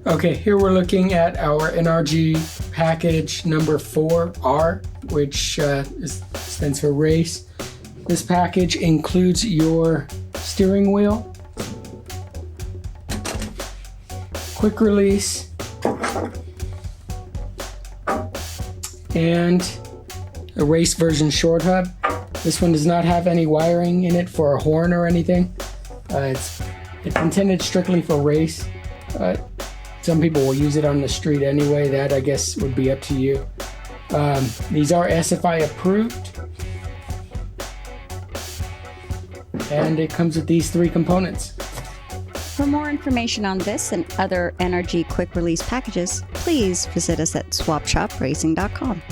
Okay, here we're looking at our NRG package number 4R, which stands for race. This package includes your steering wheel, quick release, and a race version short hub. This one does not have any wiring in it for a horn or anything. It's intended strictly for race. Some people will use it on the street anyway. That, I guess, would be up to you. These are SFI approved. And it comes with these 3 components. For more information on this and other NRG quick release packages, please visit us at swapshopracing.com.